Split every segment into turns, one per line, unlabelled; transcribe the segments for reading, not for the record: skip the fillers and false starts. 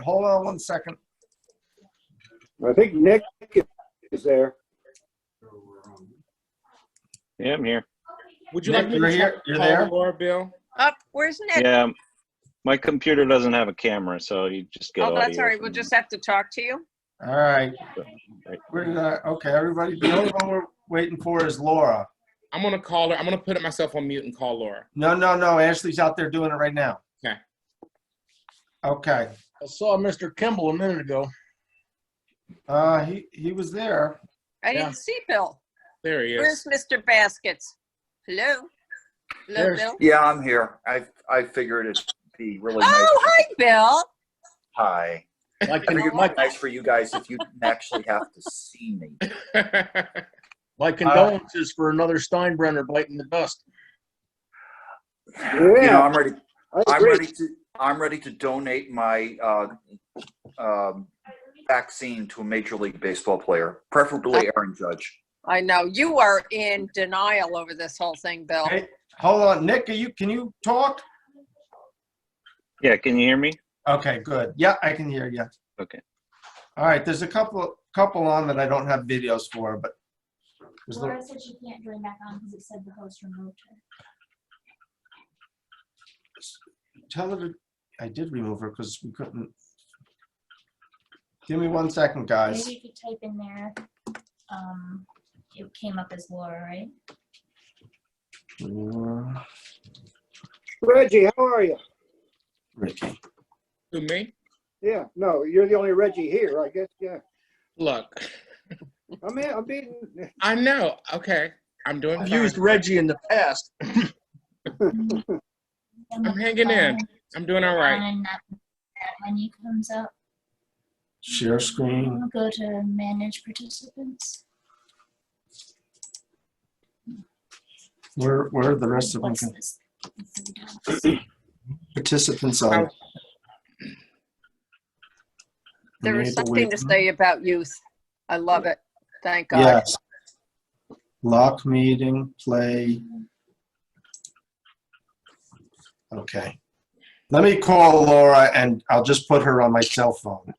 Hold on one second.
I think Nick is there.
Yeah, I'm here.
Would you
Nick,
like me
you're
to
here? You're there?
Laura, Bill?
Up, where's Nick?
Yeah, my computer doesn't have a camera, so you just get
Oh,
audio.
that's all right.
from
We'll
me.
just have to talk to you.
All right.
Right.
Where did okay, everybody. The only one we're waiting for is Laura.
I'm going to call her. I'm going to put myself on mute and call Laura.
No. Ashley's out there doing it right now.
Okay.
Okay.
I saw Mr. Kimball a minute ago.
He was there.
I
Yeah.
didn't see Bill.
There he
Where's
is.
Mr. Baskets? Hello? Hello,
There's-
Bill?
Yeah, I'm here. I figured it'd be really nice.
Oh, hi, Bill.
Hi.
My,
I figured it'd be nice for you guys if you didn't actually have to see me.
my condolences for another Steinbrenner biting the dust.
You know,
Yeah,
I'm ready.
I agree.
I'm ready to donate my vaccine to a Major League Baseball player, preferably Aaron Judge.
I know. You are in denial over this whole thing, Bill.
Hey, hold on, Nick. Can you talk?
Yeah, can you hear me?
Okay, good. Yeah, I can hear you.
Okay.
All right. There's a couple on that I don't have videos for, but
Laura said she can't join back on because it said the host removed her.
tell her to, I did remove her because we couldn't. Give me 1 second, guys.
Maybe you could type in there. It came up as Laura, right?
Reggie, how are you?
Ricky.
Who, me?
Yeah, no, you're the only Reggie here, I guess. Yeah,
Look,
I'm being.
I know. Okay. I'm doing
I've
fine.
used Reggie in the past.
I'm hanging in. I'm doing all right.
And that menu comes up.
Share screen.
Go to manage participants.
Where are the rest of them?
What's this?
Participants on.
There is
Enable
something to
waiting.
say about youth. I love it. Thank God.
Yes. Lock meeting, play. Okay. Let me call Laura and I'll just put her on my cell phone.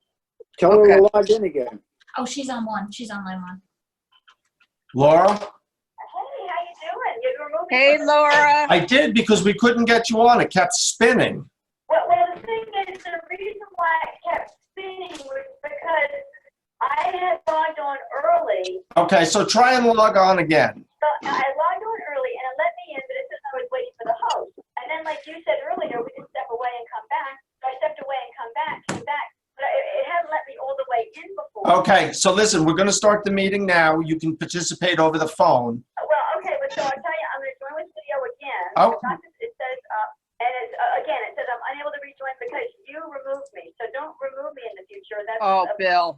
Tell her
Okay.
to log in again.
Oh, she's on one. She's on line one.
Laura?
Hey, Laura.
I did because we couldn't get you on. It kept spinning.
Well, the thing is, the reason why it kept spinning was because I had logged on early.
Okay, so try and log on again.
So I logged on early, and it let me in, but it says I was waiting for the host. And then, like you said earlier, we could step away and come back. So I stepped away and came back. But it hadn't let me all the way in before.
Okay, so listen, we're going to start the meeting now. You can participate over the phone.
Well, okay, but so I'll tell you, I'm going to join with video again.
Oh.
It says, and it's, again, it says I'm unable to rejoin because you removed me. So don't remove me in the future. That's
Oh, Bill.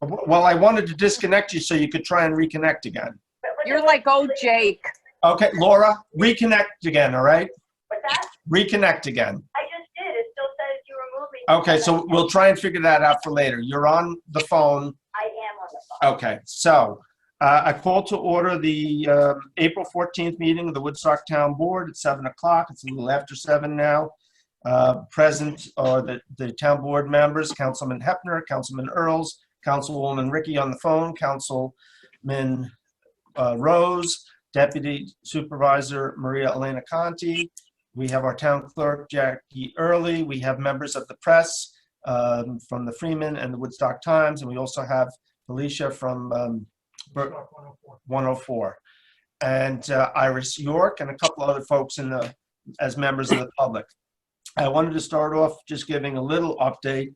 Well, I wanted to disconnect you so you could try and reconnect again.
You're like old Jake.
Okay, Laura, reconnect again, all right?
What's that?
Reconnect again.
I just did. It still says you removed me.
Okay, so we'll try and figure that out for later. You're on the phone.
I am on the phone.
Okay, so I call to order the April 14th meeting of the Woodstock Town Board at 7 o'clock. It's a little after 7 now. Present are the town board members, Councilman Hepner, Councilman Earls, Councilwoman Ricky on the phone, Councilman Rose, Deputy Supervisor Maria Elena Conti. We have our town clerk, Jackie Early. We have members of the press from the Freeman and the Woodstock Times, and we also have Alicia from 104, and Iris York, and a couple other folks as members of the public. I wanted to start off just giving a little update.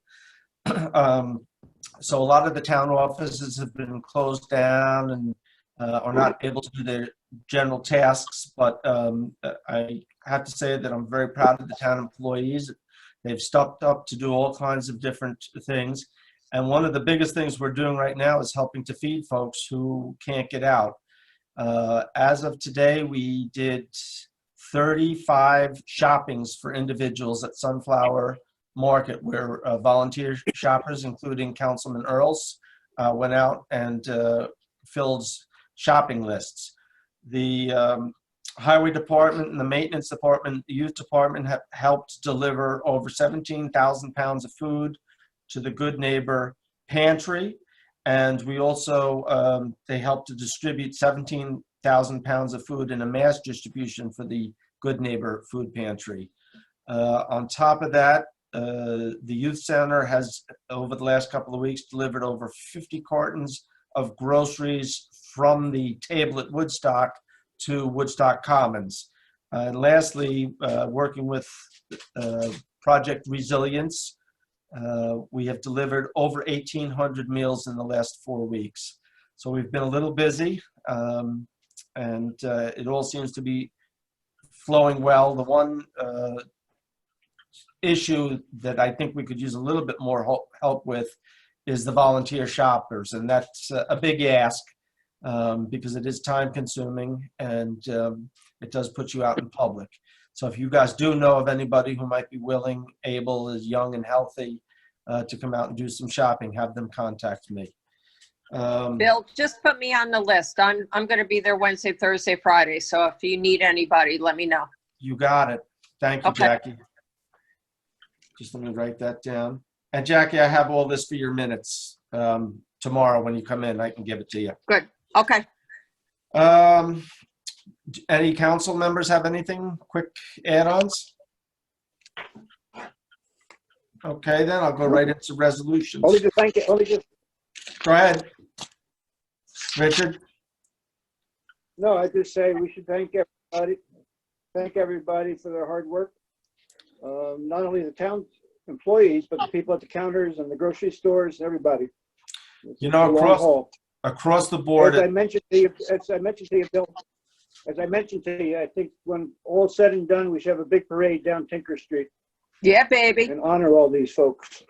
So a lot of the town offices have been closed down and are not able to do their general tasks, but I have to say that I'm very proud of the town employees. They've stepped up to do all kinds of different things. And one of the biggest things we're doing right now is helping to feed folks who can't get out. As of today, we did 35 shoppings for individuals at Sunflower Market, where volunteer shoppers, including Councilman Earls, went out and filled shopping lists. The Highway Department and the Maintenance Department, the Youth Department have helped deliver over 17,000 pounds of food to the Good Neighbor Pantry. And we also, they helped to distribute 17,000 pounds of food in a mass distribution for the Good Neighbor Food Pantry. On top of that, the youth center has, over the last couple of weeks, delivered over 50 cartons of groceries from the table at Woodstock to Woodstock Commons. And lastly, working with Project Resilience, we have delivered over 1,800 meals in the last 4 weeks. So we've been a little busy, and it all seems to be flowing well. The one issue that I think we could use a little bit more help with is the volunteer shoppers, and that's a big ask because it is time consuming, and it does put you out in public. So if you guys do know of anybody who might be willing, able, is young and healthy to come out and do some shopping, have them contact me.
Bill, just put me on the list. I'm going to be there Wednesday, Thursday, Friday. So if you need anybody, let me know.
You got it. Thank you,
Okay.
Jackie. Just let me write that down. And Jackie, I have all this for your minutes. Tomorrow when you come in, I can give it to you.
Good. Okay.
Any council members have anything, quick add-ons? Okay, then I'll go right into resolutions.
Only just thank you, only just,
Go ahead. Richard?
no, I just say we should thank everybody for their hard work. Not only the town employees, but the people at the counters and the grocery stores, everybody.
You know,
It's a long haul.
across the board,
As I mentioned to you, Bill, as I mentioned to you, I think when all's said and done, we should have a big parade down Tinker Street
Yeah, baby.
and honor all these folks.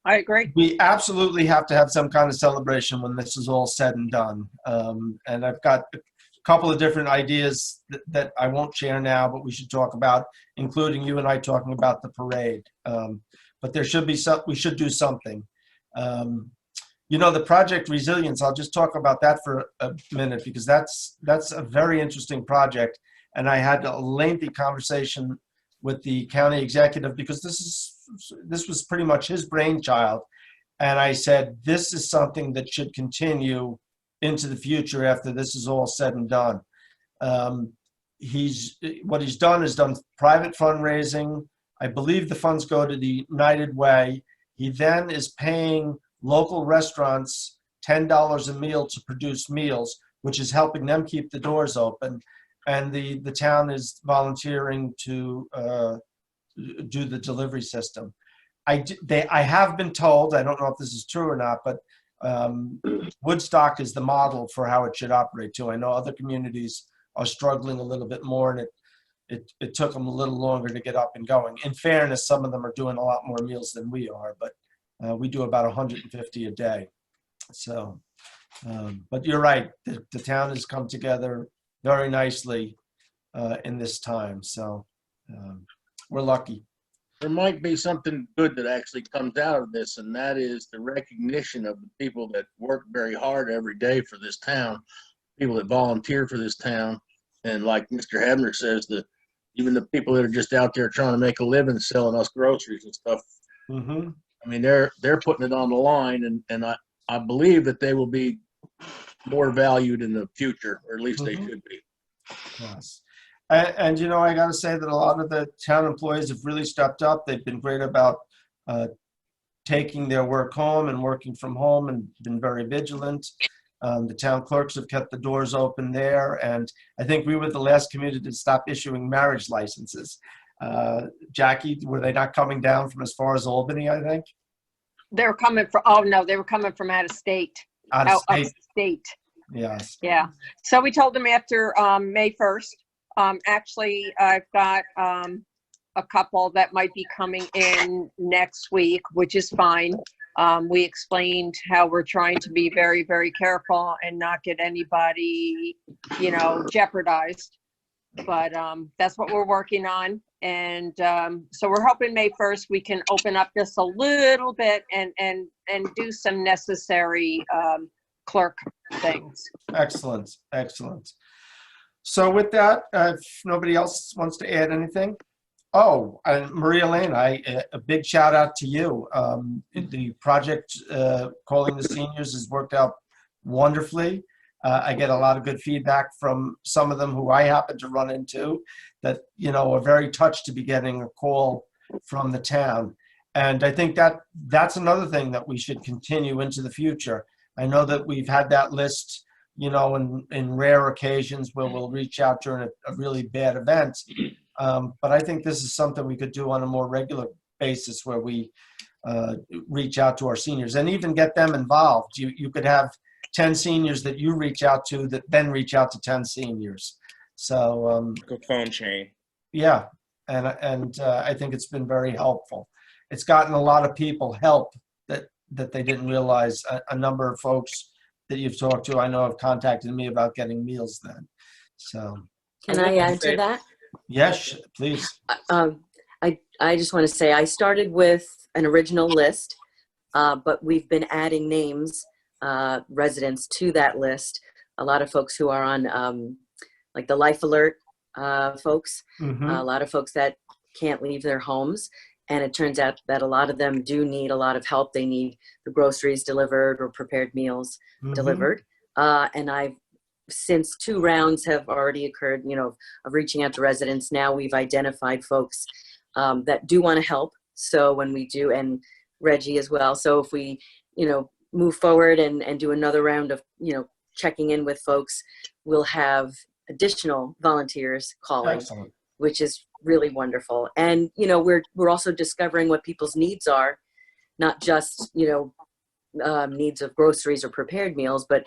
I agree.
we absolutely have to have some kind of celebration when this is all said and done. And I've got a couple of different ideas that I won't share now, but we should talk about, including you and I talking about the parade. But there should be some, we should do something. You know, the Project Resilience, I'll just talk about that for a minute because that's a very interesting project. And I had a lengthy conversation with the county executive because this was pretty much his brainchild. And I said, this is something that should continue into the future after this is all said and done. What he's done is done private fundraising. I believe the funds go to the United Way. He then is paying local restaurants $10 a meal to produce meals, which is helping them keep the doors open. And the town is volunteering to do the delivery system. I have been told, I don't know if this is true or not, but Woodstock is the model for how it should operate too. I know other communities are struggling a little bit more, and it took them a little longer to get up and going. In fairness, some of them are doing a lot more meals than we are, but we do about 150 a day. So, but you're right, the town has come together very nicely in this time. So we're lucky.
There might be something good that actually comes out of this, and that is the recognition of the people that work very hard every day for this town, people that volunteer for this town. And like Mr. Hebner says, even the people that are just out there trying to make a living selling us groceries and stuff.
Mm-hmm.
I mean, they're putting it on the line, and I believe that they will be more valued in the future, or at least they should be.
Yes. And you know, I got to say that a lot of the town employees have really stepped up. They've been great about taking their work home and working from home and been very vigilant. The town clerks have kept the doors open there. And I think we were the last community to stop issuing marriage licenses. Jackie, were they not coming down from as far as Albany, I think?
They were coming from, oh no, they were coming from out of state.
Out of state.
Upstate.
Yes.
Yeah. So we told them after May 1st. Actually, I've got a couple that might be coming in next week, which is fine. We explained how we're trying to be very, very careful and not get anybody, you know, jeopardized. But that's what we're working on. And so we're hoping May 1st we can open up just a little bit and do some necessary clerk things.
Excellent. Excellent. So with that, if nobody else wants to add anything. Oh, and Maria Lane, a big shout out to you. The project Calling the Seniors has worked out wonderfully. I get a lot of good feedback from some of them who I happen to run into that, are very touched to be getting a call from the town. And I think that's another thing that we should continue into the future. I know that we've had that list, in rare occasions where we'll reach out during a really bad event. But I think this is something we could do on a more regular basis where we reach out to our seniors and even get them involved. You could have 10 seniors that you reach out to that then reach out to 10 seniors. So
Like a phone chain.
yeah, and I think it's been very helpful. It's gotten a lot of people help that they didn't realize. A number of folks that you've talked to, I know, have contacted me about getting meals then. So
Can I add to that?
yes, please.
I just want to say I started with an original list, but we've been adding names, residents to that list. A lot of folks who are on like the Life Alert folks, a lot of folks that can't leave their homes. And it turns out that a lot of them do need a lot of help. They need the groceries delivered or prepared meals delivered. And since 2 rounds have already occurred, of reaching out to residents, now we've identified folks that do want to help. So when we do, and Reggie as well. So if we, move forward and do another round of, checking in with folks, we'll have additional volunteers calling.
Excellent.
Which is really wonderful. And, we're also discovering what people's needs are, not just, needs of groceries or prepared meals, but,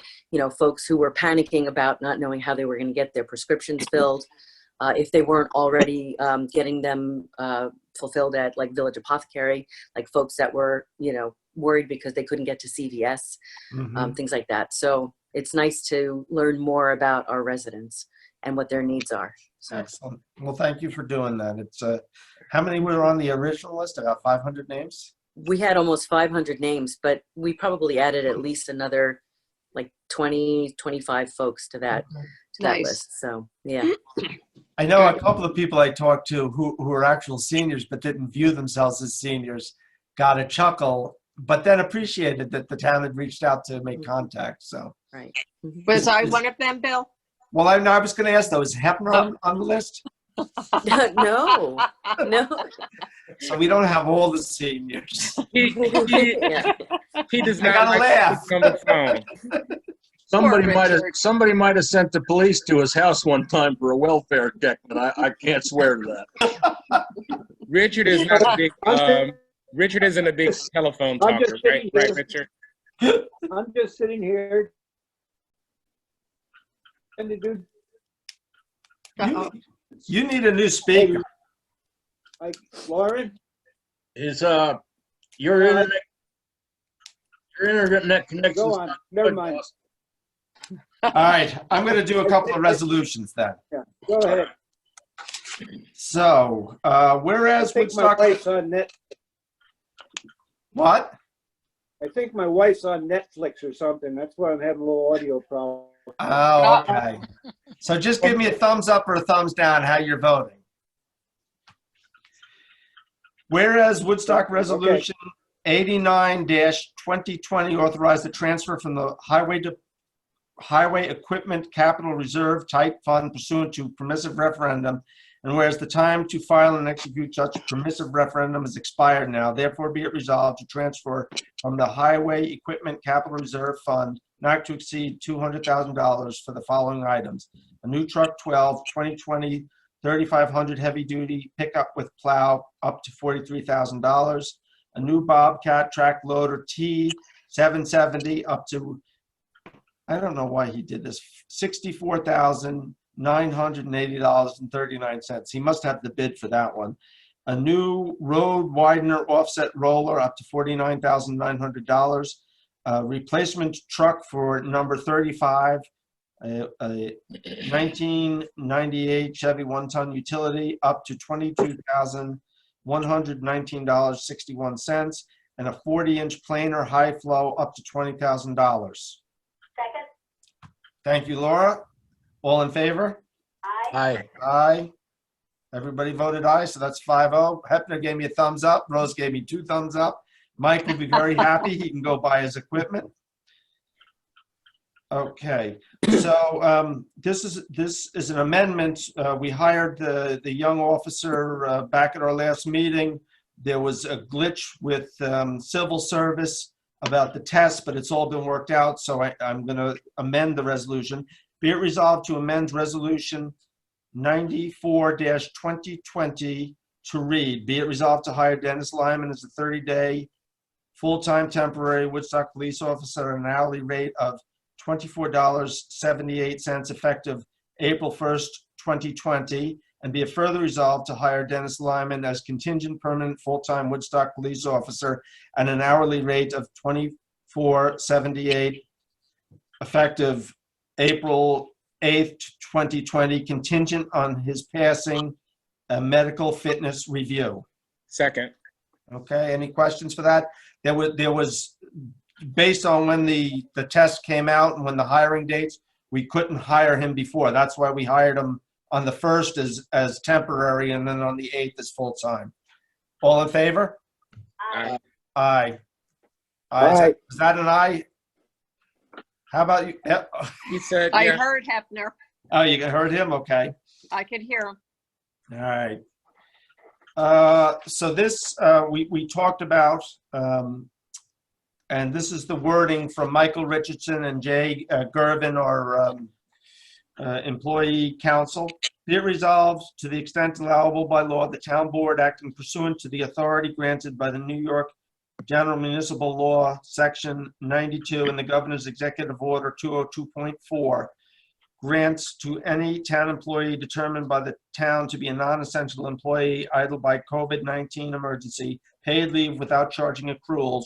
folks who were panicking about not knowing how they were going to get their prescriptions filled, if they weren't already getting them fulfilled at like Village Apothecary, like folks that were, worried because they couldn't get to CVS, things like that. So it's nice to learn more about our residents and what their needs are. So.
Excellent. Well, thank you for doing that. It's how many were on the original list? About 500 names?
We had almost 500 names, but we probably added at least another like 20, 25 folks to that
Nice.
list. So yeah.
I know a couple of people I talked to who are actual seniors but didn't view themselves as seniors got a chuckle, but then appreciated that the town had reached out to make contact. So
Right.
Was I one of them, Bill?
well, I was going to ask though, is Hepner on the list?
No.
So we don't have all the seniors.
He does
I
not
gotta
like
laugh.
to speak on the phone.
Somebody might have sent the police to his house one time for a welfare check, but I can't swear to that.
Richard is not a big. Richard isn't a big telephone
I'm
talker,
just
right?
sitting
Right,
here.
Richard.
I'm just sitting here. And the dude,
You need a new speaker.
like, Lauren,
Is your internet connection?
go on. Never mind.
All right, I'm going to do a couple of resolutions then.
Yeah, go ahead.
So, whereas
I think my
Woodstock,
wife's on net.
what?
I think my wife's on Netflix or something. That's why I'm having a little audio problem.
Oh, okay. So just give me a thumbs up or a thumbs down how you're voting. Whereas Woodstock Resolution 89-2020 authorized the transfer from the Highway Equipment Capital Reserve Type Fund pursuant to permissive referendum, and whereas the time to file and execute such permissive referendum is expired now, therefore be it resolved to transfer from the Highway Equipment Capital Reserve Fund not to exceed $200,000 for the following items: a new truck 12 2020 3500 heavy duty pickup with plow up to $43,000, a new Bobcat track loader T 770 up to, I don't know why he did this, $64,980.39. He must have the bid for that one. A new road widener offset roller up to $49,900. A replacement truck for number 35, a 1998 Chevy one-ton utility up to $22,119.61, and a 40-inch planer high flow up to $20,000.
Second?
Thank you, Laura. All in favor?
Aye.
Aye.
Aye. Everybody voted aye, so that's 5-0. Hepner gave me a thumbs up. Rose gave me 2 thumbs up. Mike will be very happy. He can go buy his equipment. Okay, so this is an amendment. We hired the young officer back at our last meeting. There was a glitch with civil service about the test, but it's all been worked out, so I'm going to amend the resolution. Be it resolved to amend Resolution 94-2020 to read, be it resolved to hire Dennis Lyman as a 30-day full-time temporary Woodstock police officer at an hourly rate of $24.78 effective April 1st, 2020, and be it further resolved to hire Dennis Lyman as contingent permanent full-time Woodstock police officer at an hourly rate of $24.78 effective April 8th, 2020, contingent on his passing a medical fitness review.
Second.
Okay, any questions for that? There was based on when the test came out and when the hiring dates, we couldn't hire him before. That's why we hired him on the 1st as temporary and then on the 8th as full-time. All in favor?
Aye.
Aye.
Aye.
Is that an aye? How about you? Yep.
He said,
I
yeah.
heard Hefner.
Oh, you heard him? Okay.
I could hear him.
All right. So this, we talked about, and this is the wording from Michael Richardson and Jay Gervin, our employee counsel. Be it resolved, to the extent allowable by law, the town board acting pursuant to the authority granted by the New York General Municipal Law, Section 92, and the Governor's Executive Order 202.4, grants to any town employee determined by the town to be a non-essential employee either by COVID-19 emergency, paid leave without charging accruals,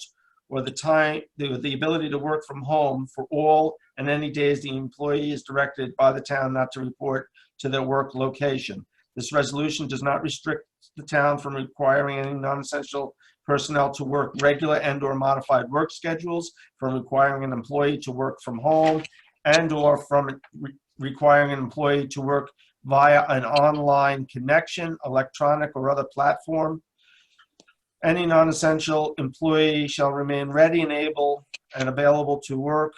or the ability to work from home for all and any days the employee is directed by the town not to report to their work location. This resolution does not restrict the town from requiring any non-essential personnel to work regular and/or modified work schedules, from requiring an employee to work from home, and/or from requiring an employee to work via an online connection, electronic or other platform. Any non-essential employee shall remain ready and able and available to work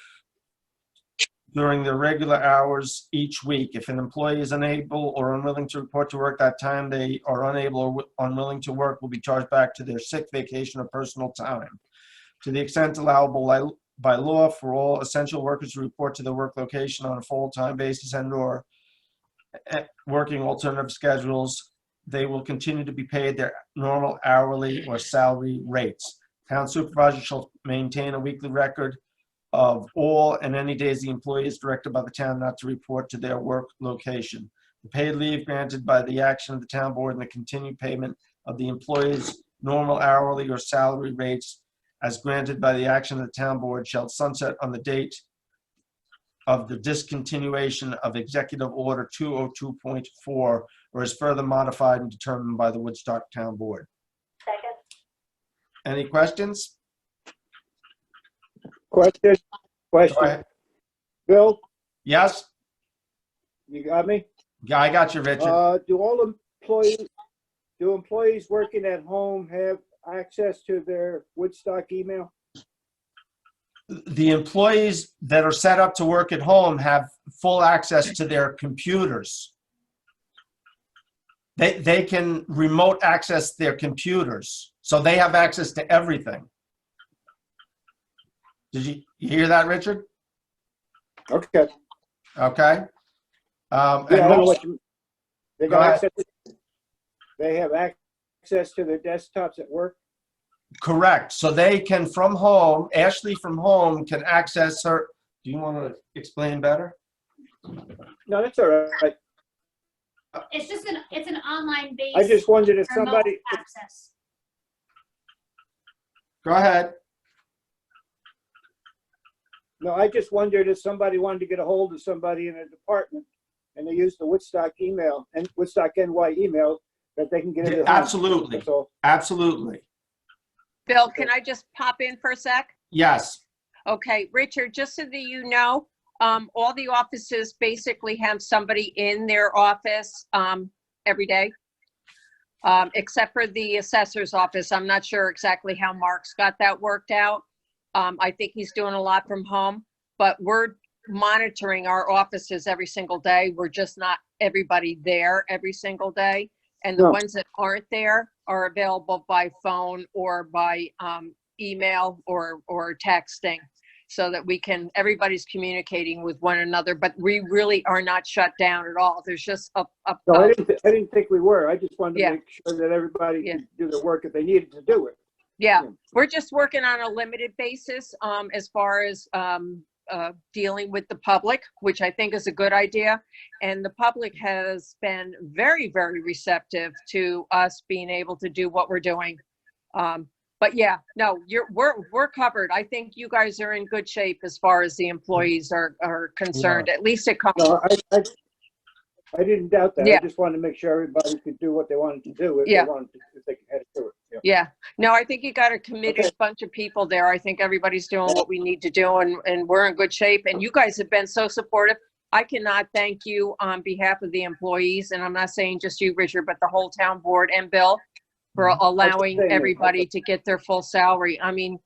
during their regular hours each week. If an employee is unable or unwilling to report to work that time they are unable or unwilling to work, will be charged back to their sick, vacation, or personal time. To the extent allowable by law, for all essential workers to report to their work location on a full-time basis and/or working alternative schedules, they will continue to be paid their normal hourly or salary rates. Town supervisor shall maintain a weekly record of all and any days the employee is directed by the town not to report to their work location. The paid leave granted by the action of the town board and the continued payment of the employee's normal hourly or salary rates as granted by the action of the town board shall sunset on the date of the discontinuation of Executive Order 202.4 or is further modified and determined by the Woodstock Town Board.
Second.
Any questions?
Question?
Go ahead.
Bill,
Yes?
you got me?
Yeah, I got you, Richard.
Do employees working at home have access to their Woodstock email?
The employees that are set up to work at home have full access to their computers. They can remote access their computers, so they have access to everything. Did you hear that, Richard?
Okay.
Okay.
Yeah,
And
I don't know
most-
what you, they
Go
got
ahead.
access, they have access to their desktops at work?
Correct. So they can from home, Ashley from home can access her. Do you want to explain better?
No, that's all right.
It's just it's an online based.
I just wondered if
remote
somebody,
access.
Go ahead.
no, I just wondered if somebody wanted to get a hold of somebody in a department and they use the Woodstock email and Woodstock NY email, that they can get it at home.
Absolutely.
That's all.
Absolutely.
Bill, can I just pop in for a sec?
Yes.
Okay, Richard, just so that you know, all the offices basically have somebody in their office every day. except for the assessor's office. I'm not sure exactly how Mark's got that worked out. I think he's doing a lot from home, but we're monitoring our offices every single day. We're just not everybody there every single day. And the
No.
ones that aren't there are available by phone or by email or texting, so that everybody's communicating with one another, but we really are not shut down at all. There's just
No, I didn't think we were. I just wanted to
Yeah.
make sure that everybody
Yeah.
could do the work if they needed to do it.
Yeah,
Yeah.
we're just working on a limited basis as far as dealing with the public, which I think is a good idea. And the public has been very, very receptive to us being able to do what we're doing. But yeah, no, we're covered. I think you guys are in good shape as far as the employees are concerned. At least it comes.
No, I didn't doubt that.
Yeah.
I just wanted to make sure everybody could do what they wanted to do if
Yeah.
they wanted to, if they had to do it. Yeah.
Yeah, no, I think you got a committed
Okay.
bunch of people there. I think everybody's doing what we need to do, and we're in good shape. And you guys have been so supportive. I cannot thank you on behalf of the employees, and I'm not saying just you, Richard, but the whole town board and Bill for allowing everybody to get their full salary. I mean,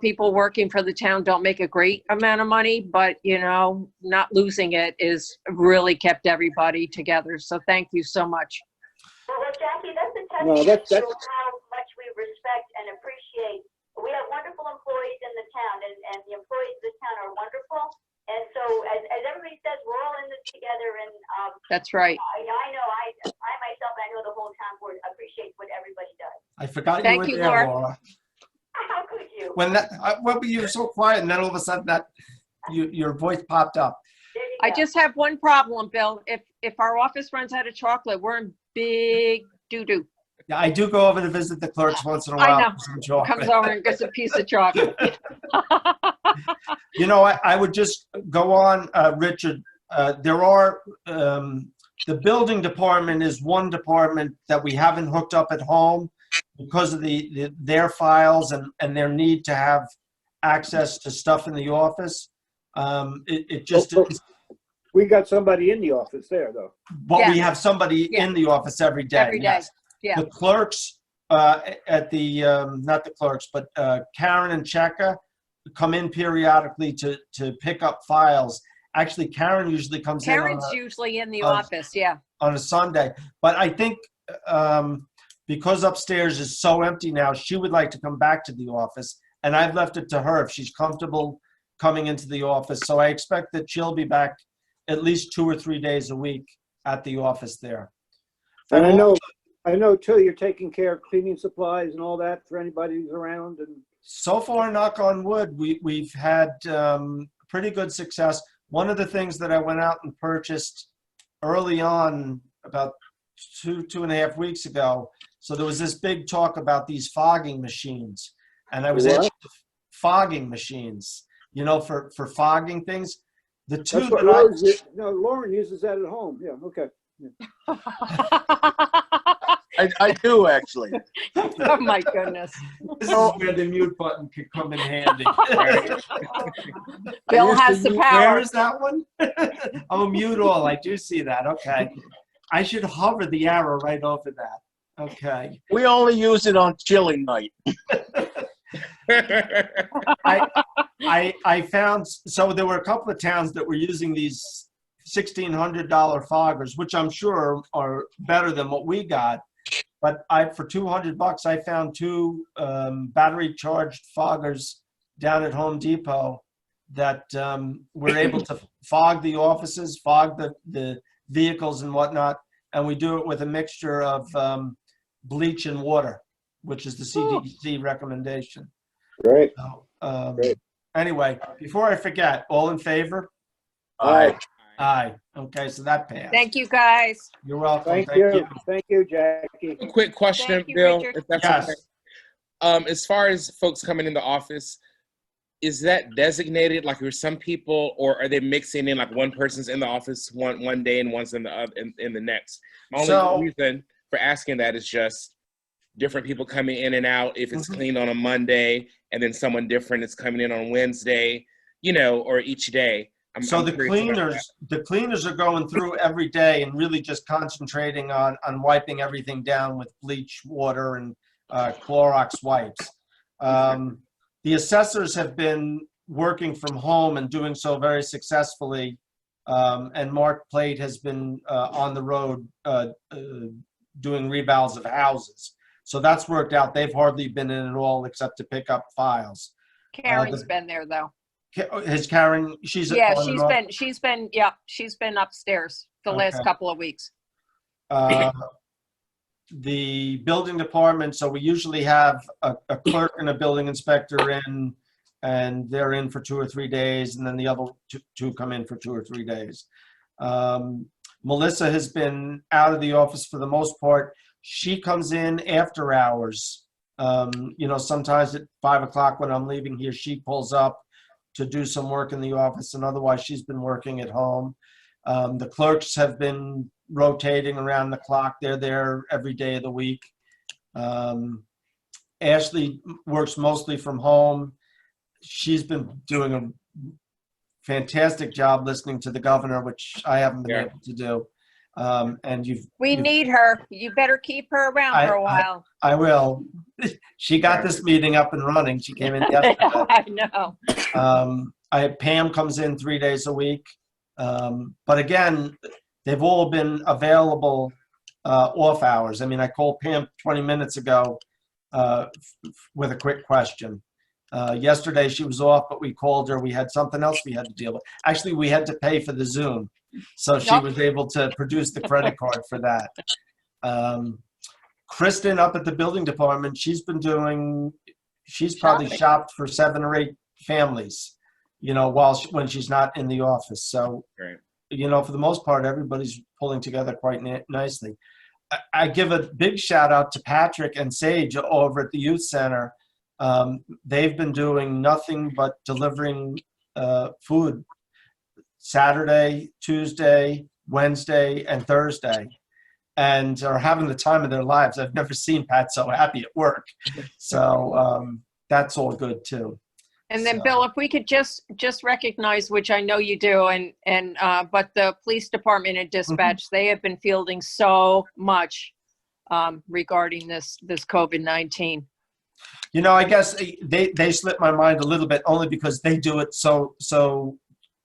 people working for the town don't make a great amount of money, but not losing it is really kept everybody together. So thank you so much.
Well, Jackie, that's a
No,
testament
that's-
to how much we respect and appreciate. We have wonderful employees in the town, and the employees of the town are wonderful. And so, as everybody says, we're all in this together. And
That's right.
I know I myself, I know the whole town board appreciates what everybody does.
I forgot
Thank
you
you,
were there,
Laura.
Laura.
How could you?
Well, you were so quiet, and then all of a sudden your voice popped up.
There you
I
go.
just have one problem, Bill. If our office runs out of chocolate, we're in big doo-doo.
Yeah, I do go over to visit the clerks once in a
I
while.
know.
For some chocolate.
Comes over and gets a piece of chocolate.
I would just go on, Richard. There are, the building department is one department that we haven't hooked up at home because of their files and their need to have access to stuff in the office. It just,
We got somebody in the office there, though.
but we have somebody
Yeah.
in the office every day.
Every day.
yes.
Yeah.
The clerks at the, not the clerks, but Karen and Cheka come in periodically to pick up files. Actually, Karen usually comes
Karen's
in
usually in the
on-
office, yeah.
on a Sunday. But I think because upstairs is so empty now, she would like to come back to the office. And I've left it to her if she's comfortable coming into the office. So I expect that she'll be back at least 2 or 3 days a week at the office there.
And I know too, you're taking care of cleaning supplies and all that for anybody who's around. And
So far, knock on wood, we've had pretty good success. One of the things that I went out and purchased early on, about 2.5 weeks ago, so there was this big talk about these fogging machines. And I was
What?
at fogging machines, for fogging things. The two
that's what Lauren uses that at home. Yeah, okay.
I do actually.
Oh, my goodness.
This is where the mute button could come in handy.
Bill has the
Where
power.
is that one? Oh, mute all. I do see that. Okay. I should hover the arrow right over that. Okay.
We only use it on chilly night.
I found, so there were a couple of towns that were using these $1,600 foggers, which I'm sure are better than what we got. But for $200, I found 2 battery charged foggers down at Home Depot that were able to fog the offices, fog the vehicles and whatnot. And we do it with a mixture of bleach and water, which is the CDC recommendation.
Great.
So,
Great.
Anyway, before I forget, all in favor?
Aye.
Aye. Okay, so that passed.
Thank you, guys.
You're welcome.
Thank you. Thank you, Jackie.
A quick question,
Thank you,
Bill,
Richard.
if that's
Yes.
okay. As far as folks coming in the office, is that designated? Like, are some people, or are they mixing in? Like, one person's in the office one day and one's in the in the next. My only
So-
reason for asking that is just different people coming in and out. If it's cleaned on a Monday, and then someone different is coming in on Wednesday, or each day.
So
I'm
the
curious about
cleaners are going through every day and really just concentrating on wiping everything down with bleach water and Clorox wipes. The assessors have been working from home and doing so very successfully. And Mark Plate has been on the road doing revals of houses. So that's worked out. They've hardly been in at all except to pick up files.
Karen's been there though.
Has Karen, she's
Yeah,
on and off?
she's been upstairs the last
Okay.
couple of weeks.
The building department, so we usually have a clerk and a building inspector in, and they're in for 2 or 3 days, and then the other two come in for 2 or 3 days. Melissa has been out of the office for the most part. She comes in after hours. Sometimes at 5 o'clock when I'm leaving here, she pulls up to do some work in the office, and otherwise she's been working at home. The clerks have been rotating around the clock. They're there every day of the week. Ashley works mostly from home. She's been doing a fantastic job listening to the governor, which I haven't been able to do.
We need her. You better keep her around for a while.
I will. She got this meeting up and running. She came in yesterday.
I know.
Pam comes in 3 days a week. But again, they've all been available off hours. I mean, I called Pam 20 minutes ago with a quick question. Yesterday she was off, but we called her. We had something else we had to deal with. Actually, we had to pay for the Zoom. So she was able to produce the credit card for that. Kristen up at the building department, she's probably shopped for 7 or 8 families, when she's not in the office. So, for the most part, everybody's pulling together quite nicely. I give a big shout out to Patrick and Sage over at the youth center. They've been doing nothing but delivering food Saturday, Tuesday, Wednesday, and Thursday, and are having the time of their lives. I've never seen Pat so happy at work. So that's all good too.
And then, Bill, if we could just recognize, which I know you do, but the police department and dispatch, they have been fielding so much regarding this COVID-19.
I guess they slipped my mind a little bit only because they do it so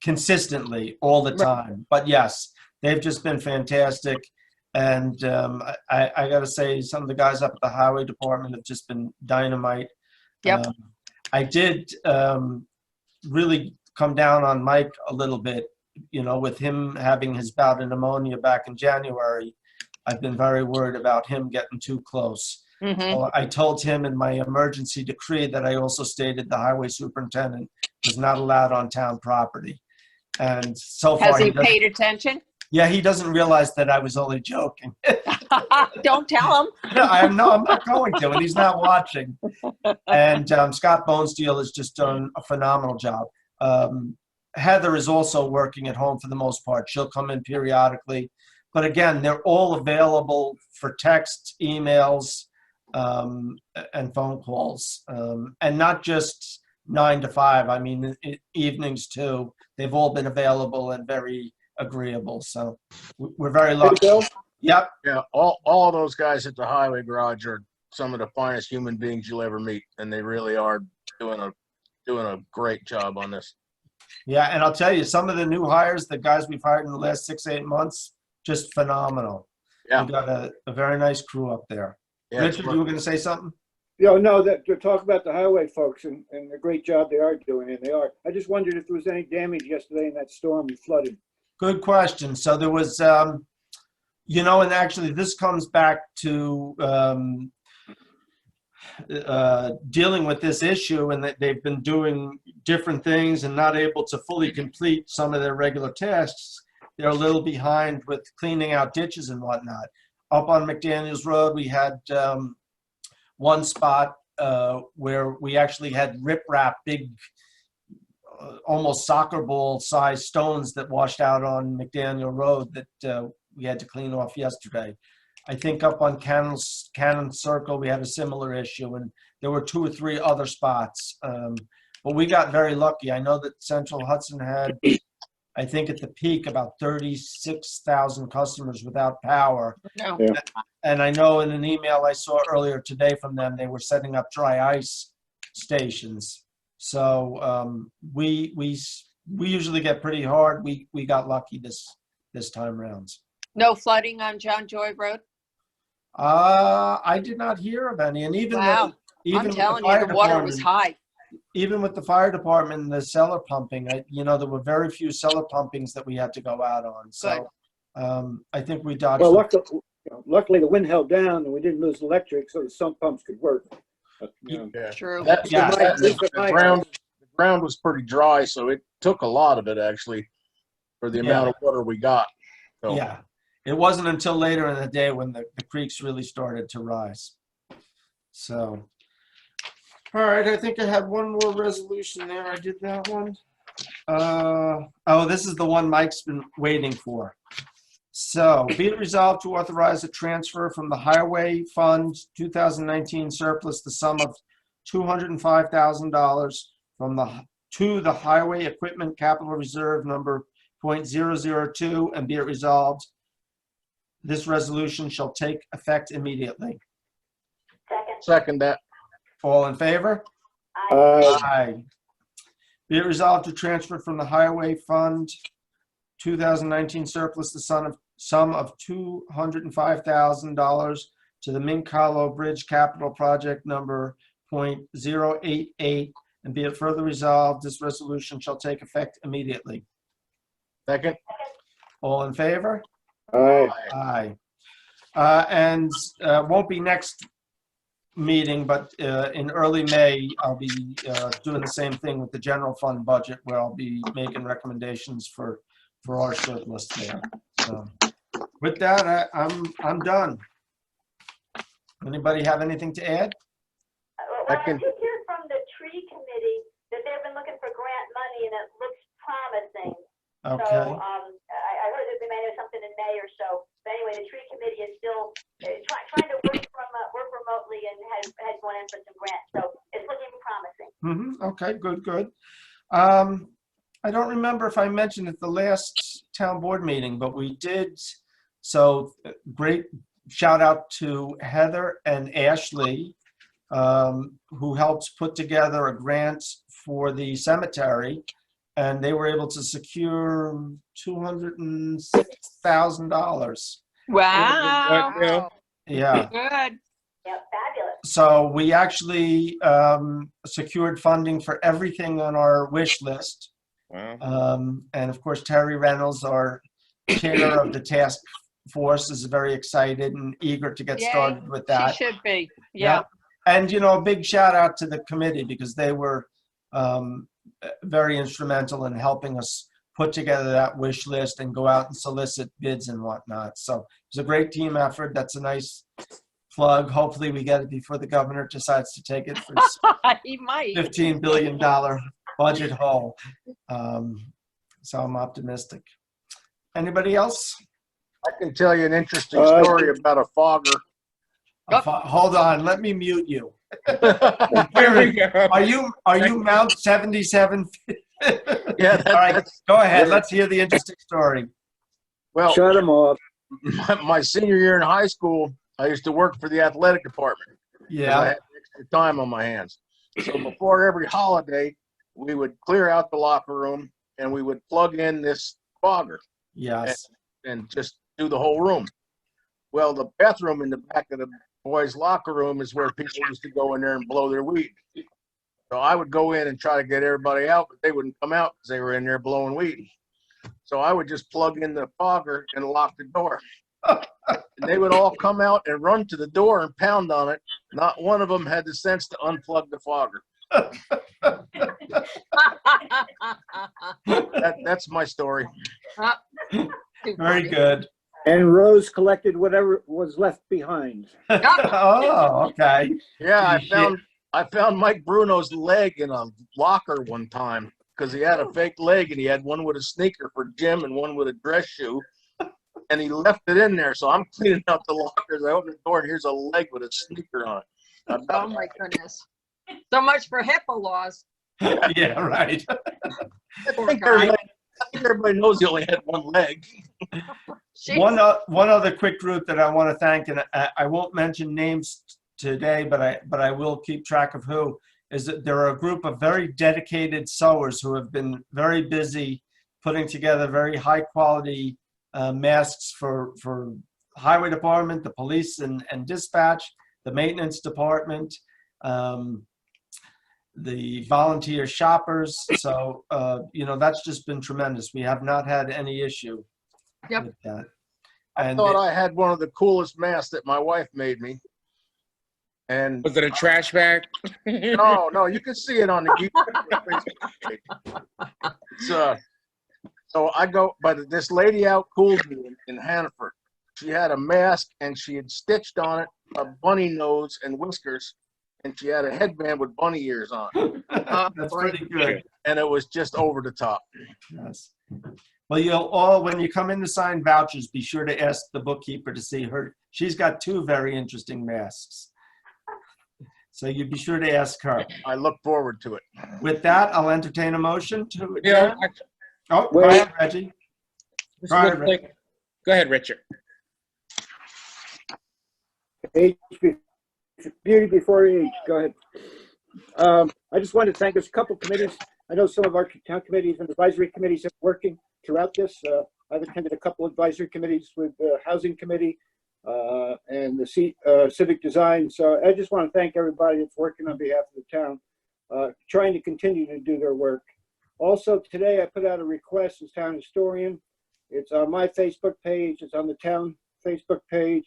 consistently all the time. But yes, they've just been fantastic. And I got to say, some of the guys up at the highway department have just been dynamite.
Yep.
I did really come down on Mike a little bit, with him having his bout of pneumonia back in January. I've been very worried about him getting too close.
Mm-hmm.
So I told him in my emergency decree that I also stated the highway superintendent was not allowed on town property. And so far,
has he paid attention?
Yeah, he doesn't realize that I was only joking.
Don't tell him.
I'm not going to, and he's not watching. And Scott Bonesteel has just done a phenomenal job. Heather is also working at home for the most part. She'll come in periodically. But again, they're all available for text, emails, and phone calls. And not just 9 to 5. I mean, evenings too. They've all been available and very agreeable. So we're very lucky.
Hey, Bill?
Yep.
Yeah, all those guys at the highway garage are some of the finest human beings you'll ever meet, and they really are doing a great job on this.
Yeah, and I'll tell you, some of the new hires, the guys we've hired in the last 6-8 months, just phenomenal.
Yeah.
We got a very nice crew up there.
Yeah,
Richard, you were going to say something?
No, that to talk about the highway folks and the great job they are doing, and they are. I just wondered if there was any damage yesterday in that storm and flooding.
Good question. So there was, and actually this comes back to dealing with this issue, and that they've been doing different things and not able to fully complete some of their regular tasks. They're a little behind with cleaning out ditches and whatnot. Up on McDaniels Road, we had one spot where we actually had riprap, big, almost soccer ball size stones that washed out on McDaniel Road that we had to clean off yesterday. I think up on Cannon Circle, we had a similar issue, and there were 2 or 3 other spots. But we got very lucky. I know that Central Hudson had I think at the peak, about 36,000 customers without power.
No.
Yeah.
And I know in an email I saw earlier today from them, they were setting up dry ice stations. So we usually get pretty hard. We got lucky this time round.
No flooding on John Joy Road?
I did not hear of any, and even
Wow.
even
I'm
with
telling
the
you,
fire
the water was
department,
high.
even with the fire department and the cellar pumping, there were very few cellar pumpings that we had to go out on. So I think we dodged.
Well, luckily the wind held down and we didn't lose electric, so the sump pumps could work.
Yeah.
True.
Yeah.
The ground was pretty dry, so it took a lot of it actually for the amount of water we got. So.
Yeah, it wasn't until later in the day when the creeks really started to rise. So, all right, I think I had one more resolution there. I did that one. Oh, this is the one Mike's been waiting for. So, be it resolved to authorize a transfer from the Highway Fund 2019 surplus the sum of $205,000 to the Highway Equipment Capital Reserve number .002, and be it resolved, this resolution shall take effect immediately.
Second that.
All in favor? Aye. Be it resolved to transfer from the Highway Fund 2019 surplus the sum of $205,000 to the Mink Hollow Bridge Capital Project number .088, and be it further resolved, this resolution shall take effect immediately.
Second.
All in favor?
Aye.
Aye. And won't be next meeting, but in early May, I'll be doing the same thing with the general fund budget, where I'll be making recommendations for our surplus there. So with that, I'm done. Anybody have anything to add?
Well, I did hear from the tree committee that they've been looking for grant money and it looks promising.
Okay.
So I heard that they may have something in May or so. But anyway, the tree committee is still trying to work remotely and has gone in for some grants. So it's looking promising.
Okay, good. I don't remember if I mentioned at the last town board meeting, but we did. So great shout out to Heather and Ashley, who helped put together a grant for the cemetery. And they were able to secure $206,000.
Wow.
Yeah.
Good.
Yep, fabulous.
So we actually secured funding for everything on our wish list.
Wow.
And of course, Terry Reynolds, our chair of the task force, is very excited and eager to get started with that.
She should be. Yeah.
And, a big shout out to the committee, because they were very instrumental in helping us put together that wish list and go out and solicit bids and whatnot. So it was a great team effort. That's a nice plug. Hopefully we get it before the governor decides to take it for
He might.
$15 billion budget hole. So I'm optimistic. Anybody else?
I can tell you an interesting story about a fogger.
Hold on, let me mute you.
There we go.
Are you Mount 77?
Yeah.
All right, go ahead. Let's hear the interesting story.
Well,
Shut them off.
my senior year in high school, I used to work for the athletic department. I
Yeah.
had extra time on my hands. So before every holiday, we would clear out the locker room and we would plug in this fogger
Yes.
and just do the whole room. Well, the bathroom in the back of the boys' locker room is where people used to go in there and blow their weed. So I would go in and try to get everybody out, but they wouldn't come out because they were in there blowing weed. So I would just plug in the fogger and lock the door. And they would all come out and run to the door and pound on it. Not one of them had the sense to unplug the fogger. That's my story.
Very good.
And Rose collected whatever was left behind.
Oh, okay.
Yeah, I found Mike Bruno's leg in a locker one time because he had a fake leg and he had one with a sneaker for gym and one with a dress shoe. And he left it in there. So I'm cleaning out the lockers. I open the door and here's a leg with a sneaker on it.
Oh my goodness. So much for HIPAA laws.
Yeah, right.
I think everybody knows he only had one leg.
One other quick group that I want to thank, and I won't mention names today, but I will keep track of who, is that there are a group of very dedicated sewers who have been very busy putting together very high quality masks for highway department, the police and dispatch, the maintenance department, the volunteer shoppers. So, that's just been tremendous. We have not had any issue with that.
I thought I had one of the coolest masks that my wife made me. And
Was it a trash bag?
no, you can see it on the YouTube. So I go, but this lady outcooled me in Hannaford. She had a mask and she had stitched on it a bunny nose and whiskers, and she had a headband with bunny ears on.
That's pretty good.
And it was just over the top.
Yes. Well, when you come in to sign vouchers, be sure to ask the bookkeeper to see her. She's got two very interesting masks. So you be sure to ask her.
I look forward to it.
With that, I'll entertain a motion to
Yeah.
Oh, go ahead, Reggie.
Go ahead, Richard.
Age, beauty before age. Go ahead. I just wanted to thank us a couple committees. I know some of our town committees and advisory committees are working throughout this. I've attended a couple advisory committees with the Housing Committee and the Civic Design. So I just want to thank everybody that's working on behalf of the town, trying to continue to do their work. Also, today I put out a request as town historian. It's on my Facebook page. It's on the town Facebook page.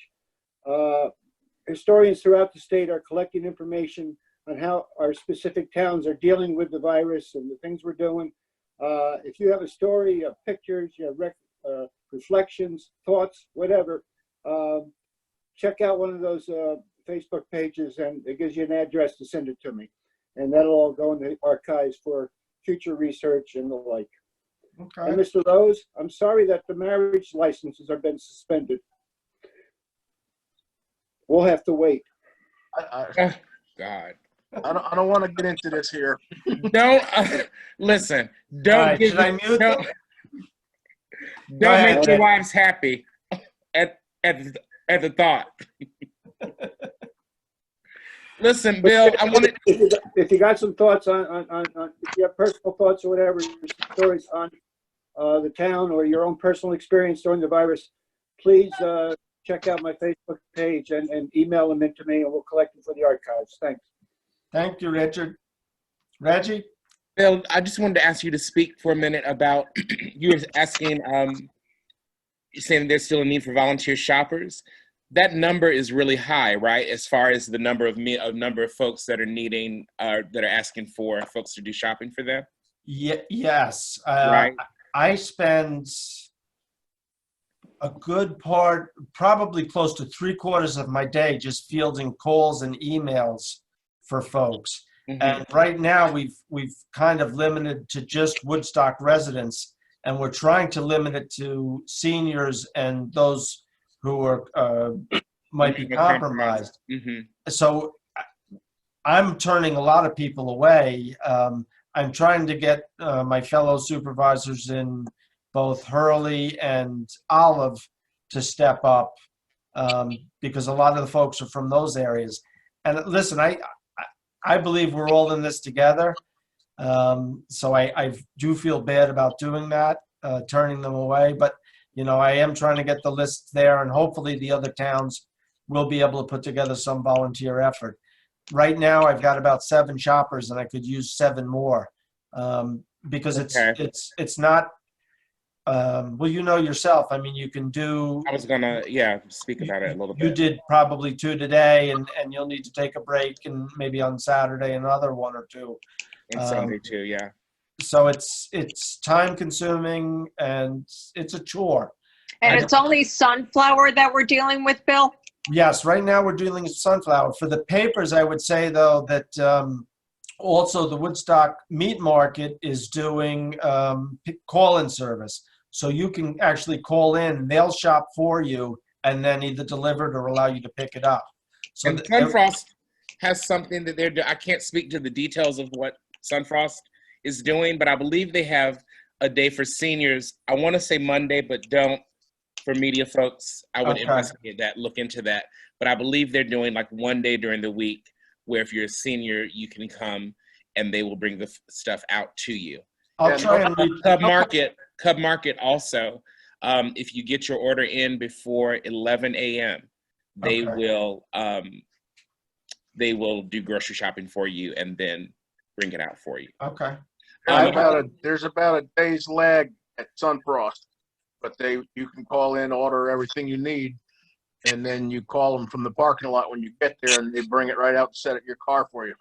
Historians throughout the state are collecting information on how our specific towns are dealing with the virus and the things we're doing. If you have a story, you have pictures, you have reflections, thoughts, whatever, check out one of those Facebook pages and it gives you an address to send it to me. And that'll all go in the archives for future research and the like.
Okay.
And Mr. Rose, I'm sorry that the marriage licenses have been suspended. We'll have to wait.
God.
I don't want to get into this here.
Don't listen. Don't
Should I mute them?
Don't make your wives happy at the thought. Listen, Bill, I wanted.
If you got some thoughts on if you have personal thoughts or whatever, stories on the town or your own personal experience during the virus, please check out my Facebook page and email them into me, and we'll collect them for the archives. Thanks.
Thank you, Richard. Reggie?
Bill, I just wanted to ask you to speak for a minute about, you were asking, you're saying there's still a need for volunteer shoppers. That number is really high, right? As far as the number of folks that are needing, that are asking for folks to do shopping for them?
Yes.
Right.
I spend a good part, probably close to 3/4 of my day just fielding calls and emails for folks. Mm-hmm. And right now we've kind of limited to just Woodstock residents, and we're trying to limit it to seniors and those who are might be compromised. Mm-hmm. So I'm turning a lot of people away. I'm trying to get my fellow supervisors in both Hurley and Olive to step up because a lot of the folks are from those areas. And listen, I believe we're all in this together. So I do feel bad about doing that, turning them away. But, I am trying to get the list there, and hopefully the other towns will be able to put together some volunteer effort. Right now, I've got about 7 shoppers, and I could use 7 more because it's not. Well, yourself. I mean, you can do.
I was gonna, speak about it a little bit.
You did probably 2 today, and you'll need to take a break, and maybe on Saturday another 1 or 2.
And Sunday too, yeah.
So it's time consuming and it's a chore.
And it's only sunflower that we're dealing with, Bill?
Yes, right now we're dealing with sunflower. For the papers, I would say though that also the Woodstock Meat Market is doing call-in service. So you can actually call in, they'll shop for you, and then either deliver it or allow you to pick it up. So
and Sunfrost has something that they're doing. I can't speak to the details of what Sunfrost is doing, but I believe they have a day for seniors. I want to say Monday, but don't. For media folks, I would
Okay.
investigate that, look into that. But I believe they're doing like one day during the week where if you're a senior, you can come and they will bring the stuff out to you.
I'll try and reach.
Cub Market also, if you get your order in before 11 a.m., they will do grocery shopping for you and then bring it out for you.
Okay.
There's about a day's lag at Sunfrost, but you can call in, order everything you need, and then you call them from the parking lot when you get there, and they bring it right out and set it in your car for you.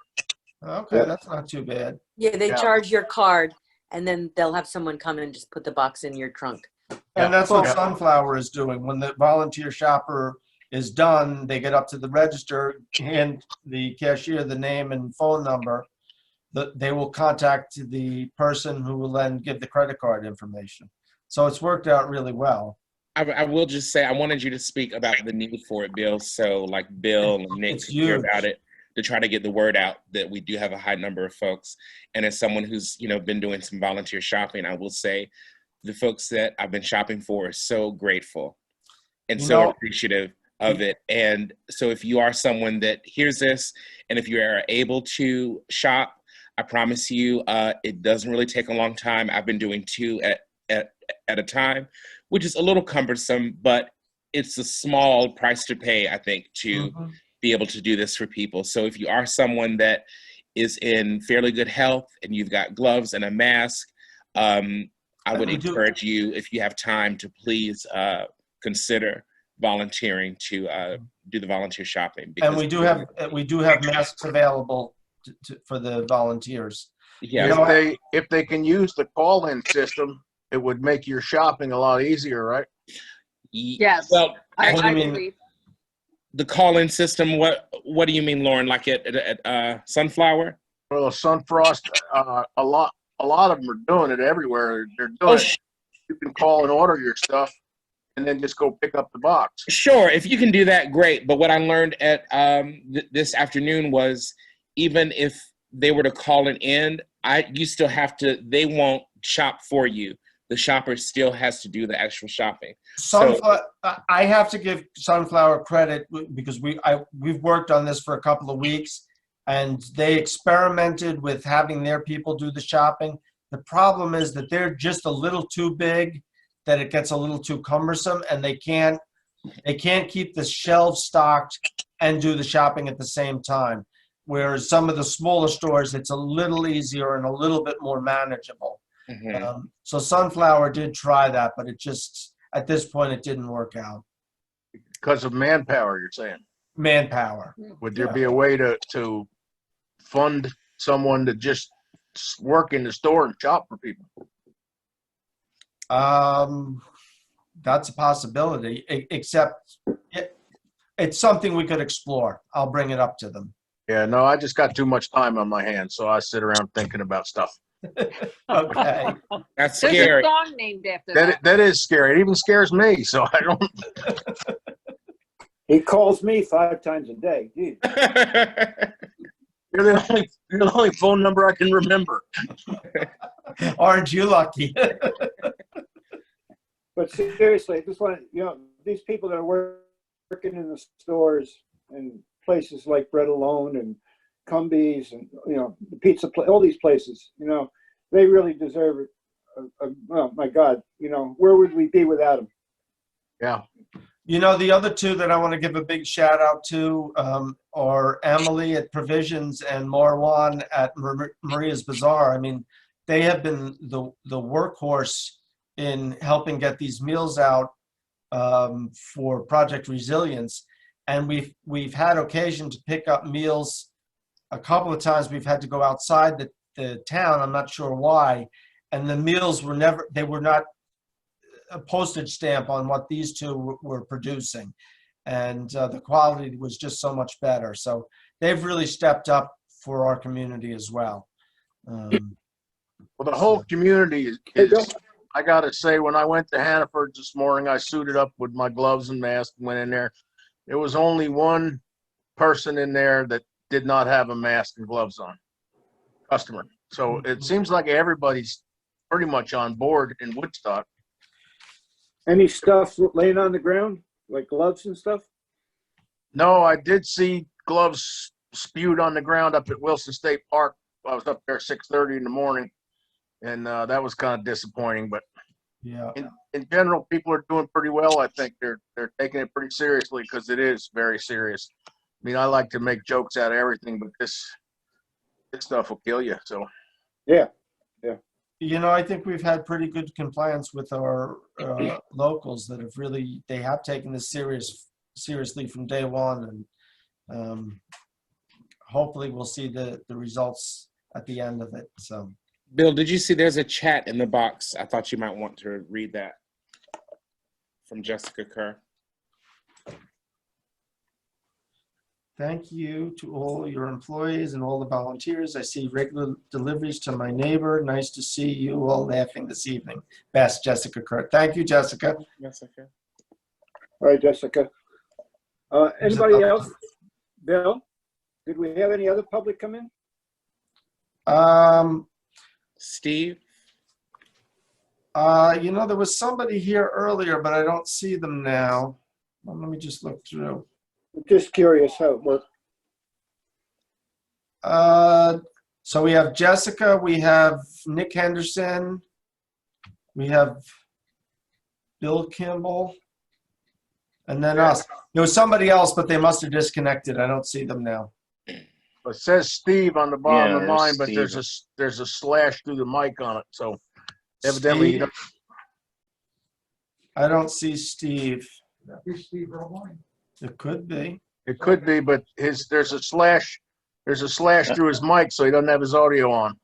Okay, that's not too bad.
Yeah, they charge your card, and then they'll have someone come in and just put the box in your trunk.
And that's what Sunflower is doing. When the volunteer shopper is done, they get up to the register, hand the cashier the name and phone number. They will contact the person who will then give the credit card information. So it's worked out really well.
I will just say, I wanted you to speak about the need for it, Bill. So like Bill and Nick
It's
could hear
huge.
about it to try to get the word out that we do have a high number of folks. And as someone who's, been doing some volunteer shopping, I will say the folks that I've been shopping for are so grateful and so appreciative of it. And so if you are someone that hears this and if you are able to shop, I promise you, it doesn't really take a long time. I've been doing 2 at a time, which is a little cumbersome, but it's a small price to pay, I think, to be able to do this for people. So if you are someone that is in fairly good health and you've got gloves and a mask, I would encourage you, if you have time, to please consider volunteering to do the volunteer shopping.
And we do have masks available for the volunteers.
Yeah.
If they can use the call-in system, it would make your shopping a lot easier, right?
Yes.
Well,
I
actually,
agree.
the call-in system, what do you mean, Lauren? Like at Sunflower?
Well, Sunfrost, a lot of them are doing it everywhere. They're doing it. You can call and order your stuff and then just go pick up the box.
Sure, if you can do that, great. But what I learned at this afternoon was even if they were to call it in, you still have to, they won't shop for you. The shopper still has to do the actual shopping.
I have to give Sunflower credit because we've worked on this for a couple of weeks, and they experimented with having their people do the shopping. The problem is that they're just a little too big, that it gets a little too cumbersome, and they can't keep the shelves stocked and do the shopping at the same time. Whereas some of the smaller stores, it's a little easier and a little bit more manageable. So Sunflower did try that, but it just, at this point, it didn't work out.
Because of manpower, you're saying?
Manpower.
Would there be a way to fund someone to just work in the store and shop for people?
That's a possibility, except it's something we could explore. I'll bring it up to them.
Yeah, no, I just got too much time on my hands, so I sit around thinking about stuff.
Okay.
That's
There's
scary.
a song named after that.
That is scary. It even scares me, so I don't.
He calls me 5 times a day. Geez.
You're the only phone number I can remember.
Aren't you lucky?
But seriously, I just want to, these people that are working in the stores and places like Bread Alone and Cumbies and, the pizza, all these places, they really deserve it. Oh my God, where would we be without them?
Yeah.
The other two that I want to give a big shout out to are Emily at Provisions and Marwan at Maria's Bazaar. I mean, they have been the workhorse in helping get these meals out for Project Resilience. And we've had occasion to pick up meals a couple of times. We've had to go outside the town. I'm not sure why. And the meals were not a postage stamp on what these two were producing. And the quality was just so much better. So they've really stepped up for our community as well.
Well, the whole community is I got to say, when I went to Hannaford this morning, I suited up with my gloves and mask and went in there. There was only one person in there that did not have a mask and gloves on, customer. So it seems like everybody's pretty much on board in Woodstock.
Any stuff laying on the ground, like gloves and stuff?
No, I did see gloves spewed on the ground up at Wilson State Park. I was up there 6:30 in the morning, and that was kind of disappointing. But
Yeah.
in general, people are doing pretty well. I think they're taking it pretty seriously because it is very serious. I mean, I like to make jokes out of everything, but this stuff will kill you. So
Yeah.
You know, I think we've had pretty good compliance with our locals that have really, they have taken this seriously from day one, and hopefully we'll see the results at the end of it. So,
Bill, did you see there's a chat in the box? I thought you might want to read that from Jessica Kerr.
thank you to all your employees and all the volunteers. I see regular deliveries to my neighbor. Nice to see you all laughing this evening. Best, Jessica Kurt. Thank you, Jessica.
Jessica.
All right, Jessica. Anybody else? Bill, did we have any other public come in?
Steve?
You know, there was somebody here earlier, but I don't see them now. Well, let me just look through.
Just curious how it worked.
So we have Jessica, we have Nick Henderson, we have Bill Kimball, and then us. There was somebody else, but they must have disconnected. I don't see them now.
it says Steve on the bottom
Yeah,
of mine,
there's
but
Steve.
there's a slash through the mic on it. So evidently,
Steve? I don't see Steve. It could be.
it could be, but there's a slash through his mic, so he doesn't have his audio on.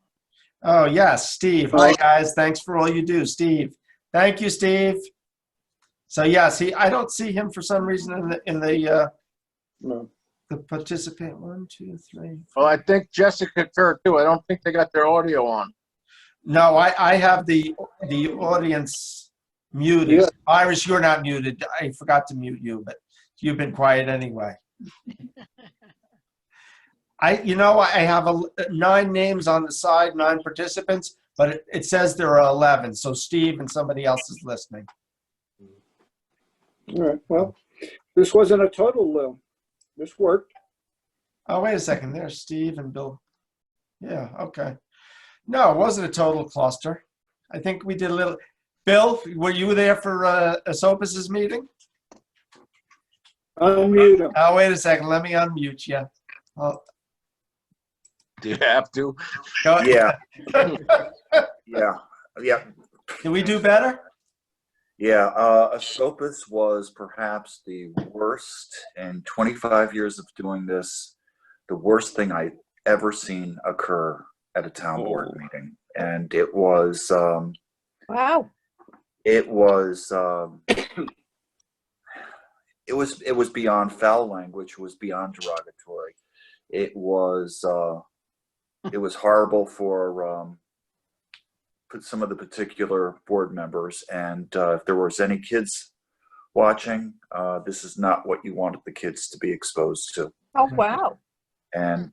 Oh, yes, Steve. Hi, guys. Thanks for all you do, Steve. Thank you, Steve. So, yes, I don't see him for some reason in the
No.
the participant. 1, 2, 3.
Well, I think Jessica Kerr too. I don't think they got their audio on.
No, I have the audience muted.
Yeah.
Iris, you're not muted. I forgot to mute you, but you've been quiet anyway. I have 9 names on the side, 9 participants, but it says there are 11. So Steve and somebody else is listening.
All right, well, this wasn't a total, this worked.
Oh, wait a second. There's Steve and Bill. Yeah, okay. No, it wasn't a total cluster. I think we did a little. Bill, were you there for Asopus's meeting?
Unmute him.
Oh, wait a second. Let me unmute you. Oh,
Do you have to?
go.
Yeah. Yeah.
Did we do better?
Yeah. Asopus was perhaps the worst in 25 years of doing this, the worst thing I've ever seen occur at a town board meeting. And it was,
Wow.
it was beyond foul language. It was beyond derogatory. It was horrible for some of the particular board members. And if there was any kids watching, this is not what you wanted the kids to be exposed to.
Oh, wow.
And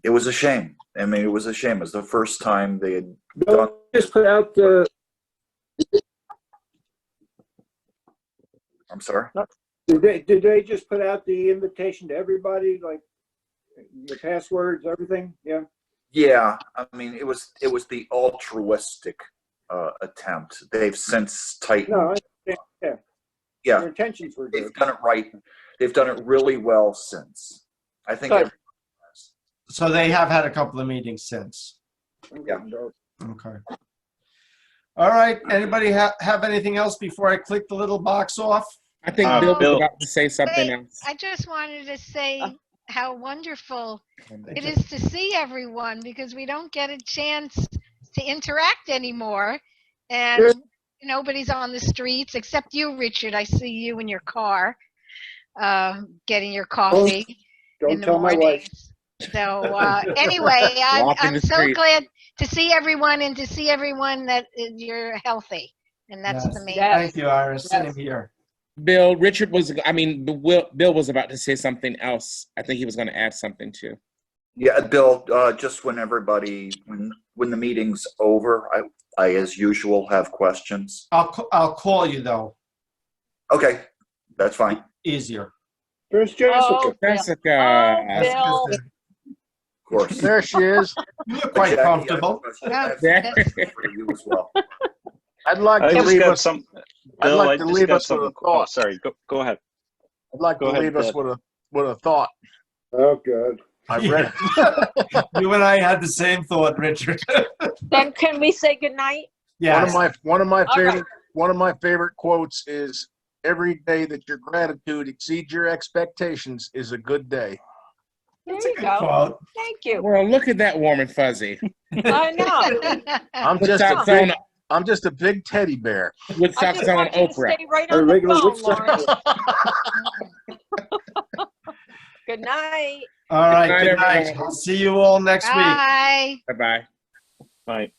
it was a shame. I mean, it was a shame. It was the first time they had done.
Bill just put out the,
I'm sorry?
did they just put out the invitation to everybody, like the passwords, everything? Yeah.
Yeah, I mean, it was the altruistic attempt. They've since tightened.
No, yeah.
Yeah,
Their intentions were good.
they've done it right. They've done it really well since. I think.
Good.
So they have had a couple of meetings since.
Yeah.
Okay. All right. Anybody have anything else before I click the little box off?
I think Bill was about to say something else.
I just wanted to say how wonderful it is to see everyone, because we don't get a chance to interact anymore. And nobody's on the streets except you, Richard. I see you in your car getting your coffee in the
tell my
mornings.
wife.
So anyway,
Walking
I'm
the
so
street.
glad to see everyone and to see everyone that you're healthy. And that's
Yes.
the main
Thank you, Iris.
Yes.
Same here.
Bill was about to say something else. I think he was going to add something too.
Yeah, Bill. Just when when the meeting's over, I as usual have questions.
I'll call you though.
Okay, that's fine.
Easier.
Where's Jessica?
Oh, Bill.
Jessica.
Oh, Bill.
Jessica's
Of course.
There she is.
You look quite
Jackie, I have a
comfortable.
question. I have
Yeah.
some questions for you as well.
I'd like
I
to
just
leave
got
us.
some.
I'd
Bill,
like
I
to
just
leave
got
us with
something.
a thought.
Oh, sorry. Go ahead.
I'd like
Go
to
ahead,
leave us
Ted.
with a thought.
Oh, God.
I read.
You and I had the same thought, Richard.
Then can we say goodnight?
Yes.
One of my
All right.
favorite quotes is, "Every day that your gratitude exceeds your expectations is a good day."
There
That's a
you
good
go.
quote.
Thank you.
Well, look at that warm and fuzzy.
I know.
I'm just a big teddy bear.
I
Woodstock's
just
on
want you to
Oprah.
stay right
A
on the
regular
phone,
Woodstock.
Lawrence. Good night.
All right.
Good night,
Good night.
everyone.
I'll see you all next week.
Bye.
Bye-bye.
Right.